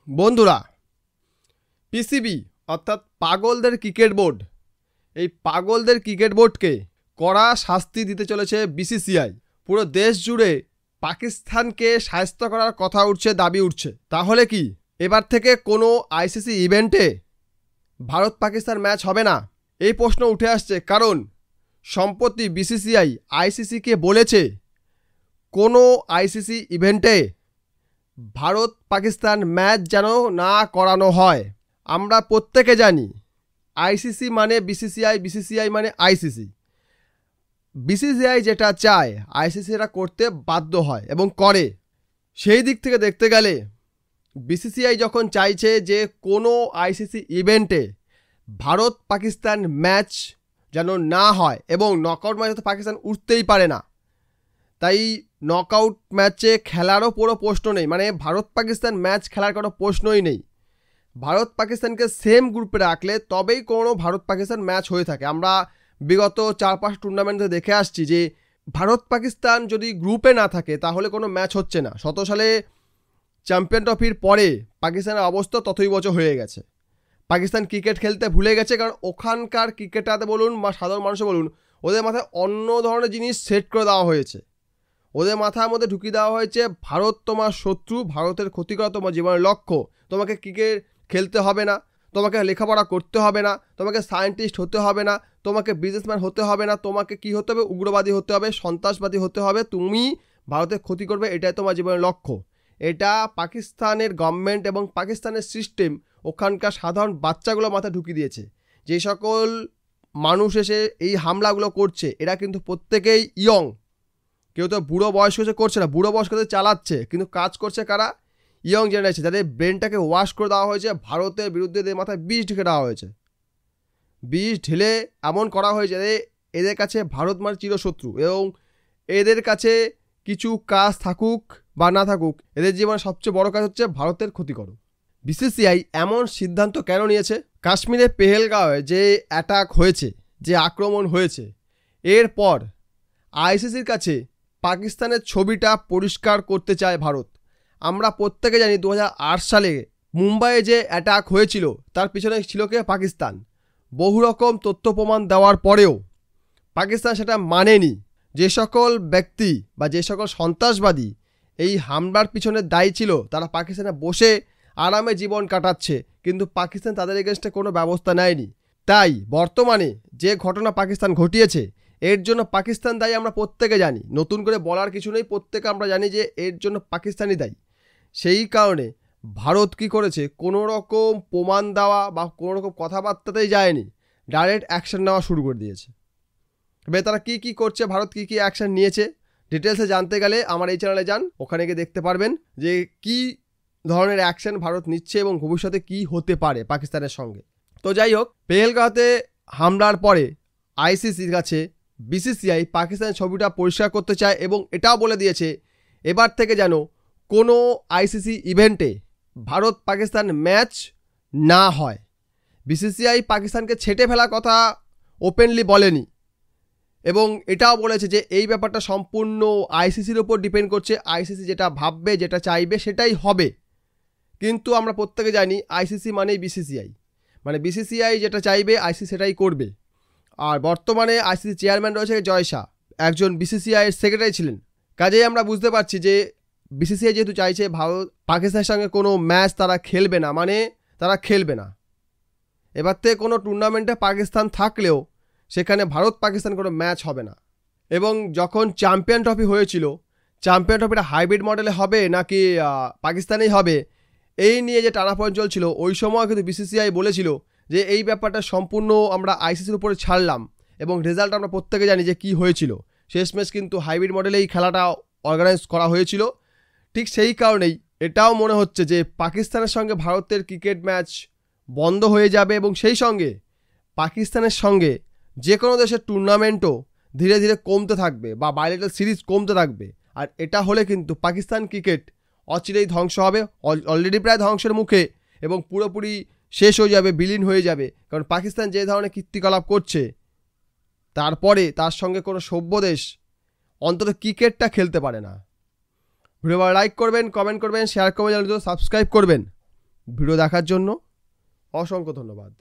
বন্ধুরা, পিসিবি অর্থাৎ পাগলদের cricket board, এই পাগলদের ক্রিকেট বোর্ডকে কড়া শাস্তি দিতে চলেছে বিসিসিআই। পুরো দেশ জুড়ে পাকিস্তানকে শায়েস্ত করার কথা উঠছে, দাবি উঠছে। তাহলে কি এবার থেকে কোনো আইসিসি ইভেন্টে ভারত পাকিস্তান ম্যাচ হবে না? এই প্রশ্ন উঠে আসছে, কারণ সম্প্রতি বিসিসিআই আইসিসিকে বলেছে কোনো আইসিসি ইভেন্টে ভারত পাকিস্তান ম্যাচ যেন না করানো হয়। আমরা প্রত্যেকে জানি আইসিসি মানে বিসিসিআই, বিসিসিআই মানে আইসিসি। বিসিসিআই যেটা চায় আইসিসি এটা করতে বাধ্য হয় এবং করে। সেই দিক থেকে দেখতে গেলে বিসিসিআই যখন চাইছে যে কোনো আইসিসি ইভেন্টে ভারত পাকিস্তান ম্যাচ যেন না হয় এবং নকআউট ম্যাচে তো পাকিস্তান উঠতেই পারে না, তাই নকআউট ম্যাচে খেলারও পুরো প্রশ্ন নেই, মানে ভারত পাকিস্তান ম্যাচ খেলার কোনো প্রশ্নই নেই। ভারত পাকিস্তানকে সেম গ্রুপে রাখলে তবেই কোনো ভারত পাকিস্তান ম্যাচ হয়ে থাকে। আমরা বিগত 4-5 টুর্নামেন্টে দেখে আসছি যে ভারত পাকিস্তান যদি গ্রুপে না থাকে তাহলে কোনো ম্যাচ হচ্ছে না। 17 সালে চ্যাম্পিয়ন ট্রফির পরে পাকিস্তানের অবস্থা ততই বছর হয়ে গেছে। পাকিস্তান ক্রিকেট খেলতে ভুলে গেছে, কারণ ওখানকার ক্রিকেটারদের বলুন বা সাধারণ মানুষও বলুন, ওদের মাথায় অন্য ধরনের জিনিস সেট করে দেওয়া হয়েছে। ওদের মাথার মধ্যে ঢুকিয়ে দেওয়া হয়েছে ভারত তোমার শত্রু, ভারতের ক্ষতি করা তোমার জীবনের লক্ষ্য। তোমাকে ক্রিকেট খেলতে হবে না, তোমাকে লেখাপড়া করতে হবে না, তোমাকে সায়েন্টিস্ট হতে হবে না, তোমাকে বিজনেসম্যান হতে হবে না, তোমাকে কি হতে হবে, উগ্রবাদী হতে হবে, সন্ত্রাসবাদী হতে হবে, তুমি ভারতের ক্ষতি করবে, এটাই তোমার জীবনের লক্ষ্য। এটা পাকিস্তানের গভর্নমেন্ট এবং পাকিস্তানের সিস্টেম ওখানকার সাধারণ বাচ্চাগুলো মাথায় ঢুকিয়ে দিয়েছে। যে সকল মানুষ এসে এই হামলাগুলো করছে এরা কিন্তু প্রত্যেকেই ইয়ং, কেউ তো বুড়ো বয়স্ক করছে না, বুড়ো বয়স্কদের চালাচ্ছে, কিন্তু কাজ করছে কারা? ইয়ং জেনারেশন, যাদের ব্রেনটাকে ওয়াশ করে দেওয়া হয়েছে। ভারতের বিরুদ্ধে এদের মাথায় বিষ ঢেকে দেওয়া হয়েছে, বিষ ঢেলে এমন করা হয়েছে যে এদের কাছে ভারত মানে চিরশত্রু, এবং এদের কাছে কিছু কাজ থাকুক বা না থাকুক, এদের জীবনে সবচেয়ে বড় কাজ হচ্ছে ভারতের ক্ষতি করো। বিসিসিআই এমন সিদ্ধান্ত কেন নিয়েছে? কাশ্মীরে পেহেলগাঁওয়ে যে অ্যাটাক হয়েছে, যে আক্রমণ হয়েছে, এরপর আইসিসির কাছে পাকিস্তানের ছবিটা পরিষ্কার করতে চায় ভারত। আমরা প্রত্যেকে জানি 2008 সালে মুম্বাইয়ে যে অ্যাটাক হয়েছিল তার পিছনে ছিল কে? পাকিস্তান। বহু রকম তথ্য প্রমাণ দেওয়ার পরেও পাকিস্তান সেটা মানেনি। যে সকল ব্যক্তি বা যে সকল সন্ত্রাসবাদী এই হামলার পিছনে দায়ী ছিল তারা পাকিস্তানে বসে আরামে জীবন কাটাচ্ছে, কিন্তু পাকিস্তান তাদের এগেনস্টে কোনো ব্যবস্থা নেয়নি। তাই বর্তমানে যে ঘটনা পাকিস্তান ঘটিয়েছে এর জন্য পাকিস্তান দায়ী আমরা প্রত্যেকে জানি, নতুন করে বলার কিছু নেই, প্রত্যেকে আমরা জানি যে এর জন্য পাকিস্তানই দায়ী। সেই কারণে ভারত কি করেছে, কোনো রকম প্রমাণ দেওয়া বা কোনো রকম কথাবার্তাতেই যায়নি, ডাইরেক্ট অ্যাকশন নেওয়া শুরু করে দিয়েছে। এবার তারা কী কী করছে, ভারত কী কী অ্যাকশন নিয়েছে, ডিটেলসে জানতে গেলে আমার এই চ্যানেলে যান, ওখানে গিয়ে দেখতে পারবেন যে কী ধরনের অ্যাকশন ভারত নিচ্ছে এবং ভবিষ্যতে কি হতে পারে পাকিস্তানের সঙ্গে। তো যাই হোক, পেহেলগাঁওতে হামলার পরে আইসিসির কাছে বিসিসিআই পাকিস্তানের ছবিটা পরিষ্কার করতে চায় এবং এটাও বলে দিয়েছে এবার থেকে যেন কোনো আইসিসি ইভেন্টে ভারত পাকিস্তান ম্যাচ না হয়। বিসিসিআই পাকিস্তানকে ছেটে ফেলার কথা ওপেনলি বলেনি এবং এটাও বলেছে যে এই ব্যাপারটা সম্পূর্ণ আইসিসির উপর ডিপেন্ড করছে, আইসিসি যেটা ভাববে, যেটা চাইবে সেটাই হবে। কিন্তু আমরা প্রত্যেকে জানি আইসিসি মানেই বিসিসিআই, মানে বিসিসিআই যেটা চাইবে আইসিসি সেটাই করবে। আর বর্তমানে আইসিসি চেয়ারম্যান রয়েছে জয় শাহ, একজন বিসিসিআইয়ের সেক্রেটারি ছিলেন। কাজেই আমরা বুঝতে পারছি যে বিসিসিআই যেহেতু চাইছে ভারত পাকিস্তানের সঙ্গে কোনো ম্যাচ তারা খেলবে না, মানে তারা খেলবে না। এবার থেকে কোনো টুর্নামেন্টে পাকিস্তান থাকলেও সেখানে ভারত পাকিস্তান কোনো ম্যাচ হবে না। এবং যখন চ্যাম্পিয়ন ট্রফি হয়েছিল, চ্যাম্পিয়ন ট্রফিটা হাইব্রিড মডেলে হবে নাকি পাকিস্তানেই হবে, এই নিয়ে যে টানাপোড়েন চলছিল, ওই সময় কিন্তু বিসিসিআই বলেছিল যে এই ব্যাপারটা সম্পূর্ণ আমরা আইসিসির উপরে ছাড়লাম এবং রেজাল্ট আমরা প্রত্যেকে জানি যে কী হয়েছিল। শেষমেশ কিন্তু হাইব্রিড মডেলেই খেলাটা অর্গানাইজ করা হয়েছিল। ঠিক সেই কারণেই এটাও মনে হচ্ছে যে পাকিস্তানের সঙ্গে ভারতের ক্রিকেট ম্যাচ বন্ধ হয়ে যাবে এবং সেই সঙ্গে পাকিস্তানের সঙ্গে যে কোনো দেশের টুর্নামেন্টও ধীরে ধীরে কমতে থাকবে বা বাইলেটারাল সিরিজ কমতে থাকবে। আর এটা হলে কিন্তু পাকিস্তান ক্রিকেট অচিরেই ধ্বংস হবে, অলরেডি প্রায় ধ্বংসের মুখে এবং পুরোপুরি শেষ হয়ে যাবে, বিলীন হয়ে যাবে। কারণ পাকিস্তান যে ধরনের কীর্তিকলাপ করছে তারপরে তার সঙ্গে কোনো সভ্য দেশ অন্তত ক্রিকেটটা খেলতে পারে না। ভিডিও লাইক করবেন, কমেন্ট করবেন, শেয়ার করবেন, সাবস্ক্রাইব করবেন। ভিডিও দেখার জন্য অসংখ্য ধন্যবাদ।